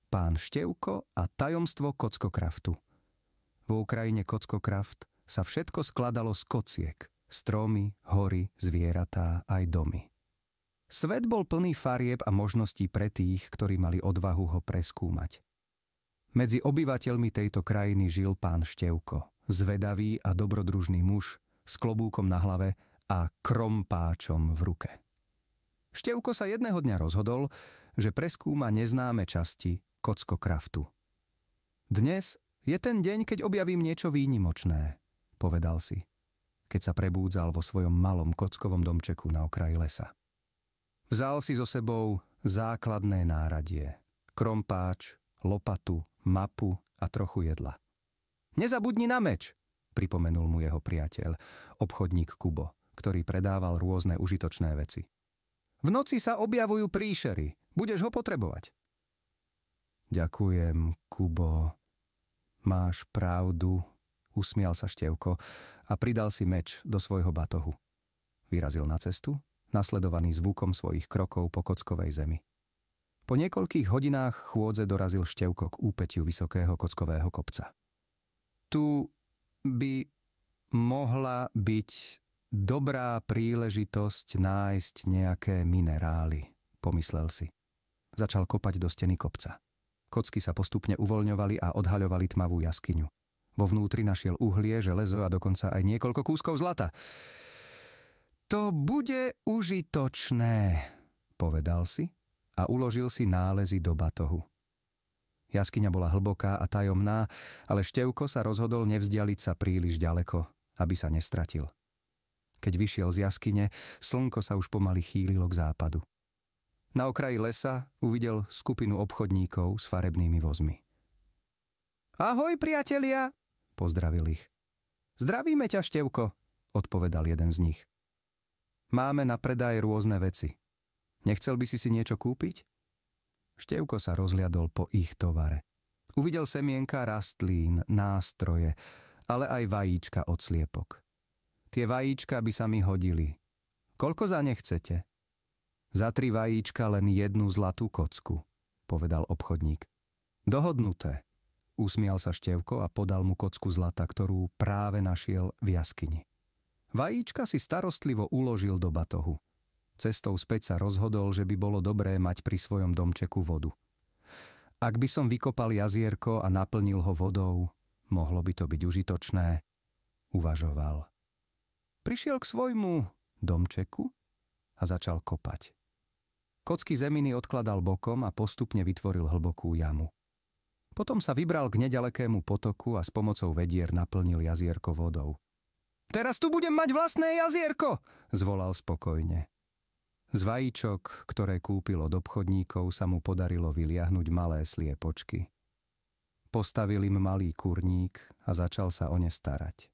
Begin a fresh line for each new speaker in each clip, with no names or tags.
Pán Števko a tajomstvo kockokraftu. Vo Ukrajine kockokraft sa všetko skladalo z kociek. Stromy, hory, zvieratá, aj domy. Svet bol plný farieb a možností pre tých, ktorí mali odvahu ho preskúmať. Medzi obyvateľmi tejto krajiny žil pán Števko, zvedavý a dobrodružný muž s klobúkom na hlave a krompáčom v ruke. Števko sa jedného dňa rozhodol, že preskúma neznáme časti kockokraftu. Dnes je ten deň, keď objavím niečo výnimočné, povedal si, keď sa prebúdzal vo svojom malom kockovom domčeku na okraji lesa. Vzal si so sebou základné náradie, krompáč, lopatu, mapu a trochu jedla. Nezabudni na meč, pripomenul mu jeho priateľ, obchodník Kubo, ktorý predával rôzne užitočné veci. V noci sa objavujú príšery, budeš ho potrebovať. Ďakujem, Kubo. Máš pravdu, usmial sa Števko a pridal si meč do svojho batohu. Vyrazil na cestu, nasledovaný zvukom svojich krokov po kockovej zemi. Po niekoľkých hodinách chôdze dorazil Števko k úpätiu vysokého kockového kopca. Tu by mohla byť dobrá príležitosť nájsť nejaké minerály, pomyslel si. Začal kopať do steny kopca. Kocky sa postupne uvoľňovali a odhaľovali tmavú jaskyňu. Vo vnútri našiel uhlie, železo a dokonca aj niekoľko kúskov zlata. To bude užitočné, povedal si a uložil si nálezy do batohu. Jaskyňa bola hlboká a tajomná, ale Števko sa rozhodol nevzdialiť sa príliš ďaleko, aby sa nestratil. Keď vyšiel z jaskyne, slnko sa už pomaly chýlilo k západu. Na okraji lesa uvidel skupinu obchodníkov s farebnými vozmi. Ahoj, priatelia, pozdravil ich. Zdravíme ťa, Števko, odpovedal jeden z nich. Máme na predaj rôzne veci. Nechcel by si niečo kúpiť? Števko sa rozhliadol po ich tovare. Uvidel semienka rastlín, nástroje, ale aj vajíčka od sliepok. Tie vajíčka by sa mi hodili. Koľko za ne chcete? Za 3 vajíčka len 1 zlatú kocku, povedal obchodník. Dohodnuté, usmial sa Števko a podal mu kocku zlata, ktorú práve našiel v jaskyni. Vajíčka si starostlivo uložil do batohu. Cestou späť sa rozhodol, že by bolo dobré mať pri svojom domčeku vodu. Ak by som vykopal jazierko a naplnil ho vodou, mohlo by to byť užitočné, uvažoval. Prišiel k svojmu domčeku a začal kopať. Kocky zeminy odkladal bokom a postupne vytvoril hlbokú jamu. Potom sa vybral k nedalekému potoku a s pomocou vedier naplnil jazierko vodou. Teraz tu budem mať vlastné jazierko, zvolal spokojne. Z vajíčok, ktoré kúpil od obchodníkov, sa mu podarilo vyliahnuť malé sliepočky. Postavil im malý kurník a začal sa o ne starať.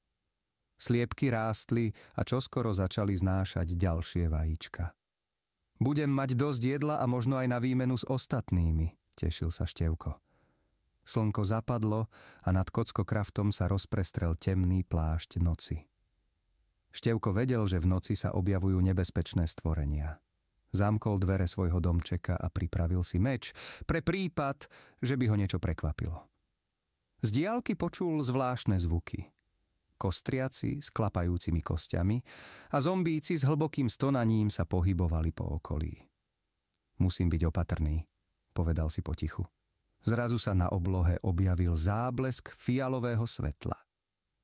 Sliepky rástli a čoskoro začali znášať ďalšie vajíčka. Budem mať dosť jedla a možno aj na výmenu s ostatnými, tešil sa Števko. Slnko zapadlo a nad kockokraftom sa rozprestrel temný plášť noci. Števko vedel, že v noci sa objavujú nebezpečné stvorenia. Zamkol dvere svojho domčeka a pripravil si meč pre prípad, že by ho niečo prekvapilo. Z diaľky počul zvláštne zvuky. Kostriaci s klapajúcimi kostiami a zombíci s hlbokým stonaním sa pohybovali po okolí. Musím byť opatrný, povedal si potichu. Zrazu sa na oblohe objavil záblesk fialového svetla.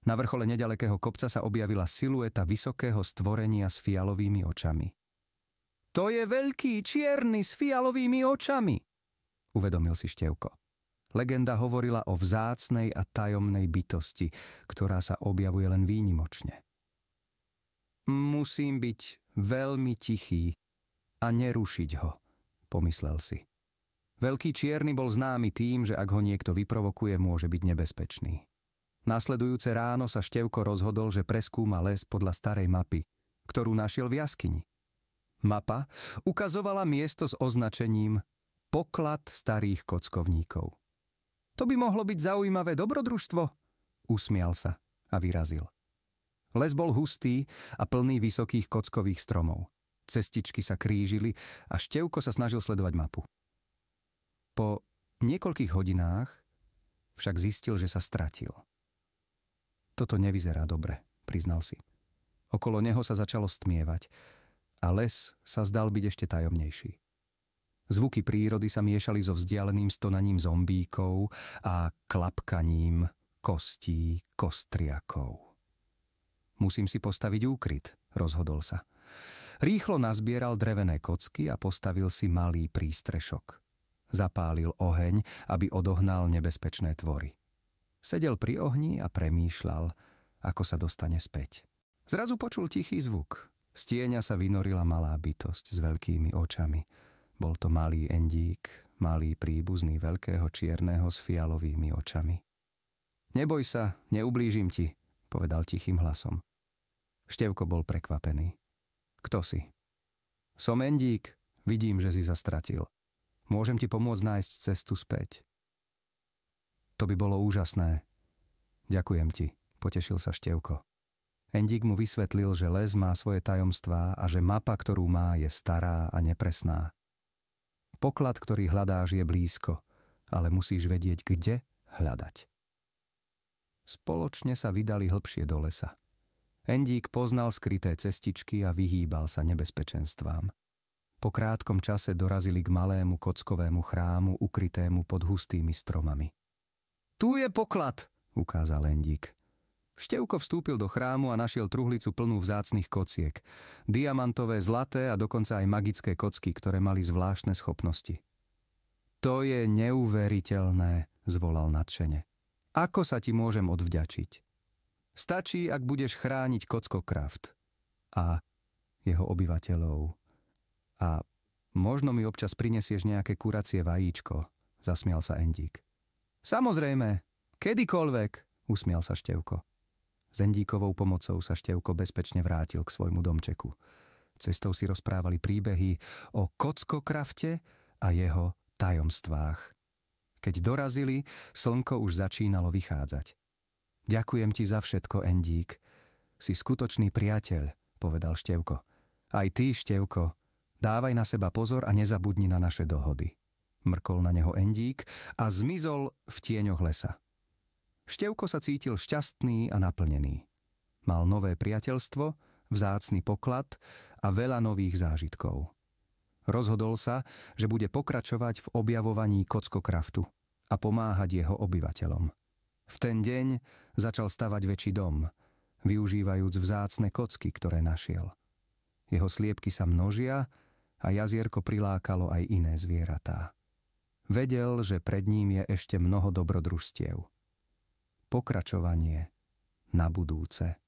Na vrchole nedalekého kopca sa objavila silueta vysokého stvorenia s fialovými očami. To je veľký čierny s fialovými očami, uvedomil si Števko. Legenda hovorila o vzácnej a tajomnej bytosti, ktorá sa objavuje len výnimočne. Musím byť veľmi tichý a nerušiť ho, pomyslel si. Veľký čierny bol známy tým, že ak ho niekto vyprovokuje, môže byť nebezpečný. Nasledujúce ráno sa Števko rozhodol, že preskúma les podľa starej mapy, ktorú našiel v jaskyni. Mapa ukazovala miesto s označením Poklad starých kockovníkov. To by mohlo byť zaujímavé dobrodružstvo, usmial sa a vyrazil. Les bol hustý a plný vysokých kockových stromov. Cestičky sa krížili a Števko sa snažil sledovať mapu. Po niekoľkých hodinách však zistil, že sa stratil. Toto nevyzerá dobre, priznal si. Okolo neho sa začalo stmievať a les sa zdal byť ešte tajomnejší. Zvuky prírody sa miešali so vzdialeným stonaním zombíkov a klapkaním kostí kostriakov. Musím si postaviť úkryt, rozhodol sa. Rýchlo nazbieral drevené kocky a postavil si malý prístrešok. Zapálil oheň, aby odohnal nebezpečné tvory. Sedel pri ohni a premýšľal, ako sa dostane späť. Zrazu počul tichý zvuk. Z tieňa sa vynorila malá bytosť s veľkými očami. Bol to malý Endík, malý príbuzný veľkého čierneho s fialovými očami. Neboj sa, neublížim ti, povedal tichým hlasom. Števko bol prekvapený. Kto si? Som Endík, vidím, že si sa stratil. Môžem ti pomôcť nájsť cestu späť. To by bolo úžasné. Ďakujem ti, potešil sa Števko. Endík mu vysvetlil, že les má svoje tajomstvá a že mapa, ktorú má, je stará a nepresná. Poklad, ktorý hľadáš, je blízko, ale musíš vedieť, kde hľadať. Spoločne sa vydali hlbšie do lesa. Endík poznal skryté cestičky a vyhýbal sa nebezpečenstvám. Po krátkom čase dorazili k malému kockovému chrámu, ukrytému pod hustými stromami. Tu je poklad, ukázal Endík. Števko vstúpil do chrámu a našiel truhlicu plnú vzácnych kociek. Diamantové, zlaté a dokonca aj magické kocky, ktoré mali zvláštne schopnosti. To je neuveriteľné, zvolal nadšene. Ako sa ti môžem odvďačiť? Stačí, ak budeš chrániť Kockokraft a jeho obyvateľov. A možno mi občas prinesieš nejaké kuracie vajíčko, zasmial sa Endík. Samozrejme, kedykoľvek, usmial sa Števko. S Endíkovou pomocou sa Števko bezpečne vrátil k svojmu domčeku. Cestou si rozprávali príbehy o Kockokrafte a jeho tajomstvách. Keď dorazili, slnko už začínalo vychádzať. Ďakujem ti za všetko, Endík. Si skutočný priateľ, povedal Števko. Aj ty, Števko, dávaj na seba pozor a nezabudni na naše dohody. Mrkol na neho Endík a zmizol v tieňoch lesa. Števko sa cítil šťastný a naplnený. Mal nové priateľstvo, vzácny poklad a veľa nových zážitkov. Rozhodol sa, že bude pokračovať v objavovaní Kockokraftu a pomáhať jeho obyvateľom. V ten deň začal stavať väčší dom, využívajúc vzácne kocky, ktoré našiel. Jeho sliepky sa množia a jazierko prilákalo aj iné zvieratá. Vedel, že pred ním je ešte mnoho dobrodružstiev. Pokračovanie na budúce.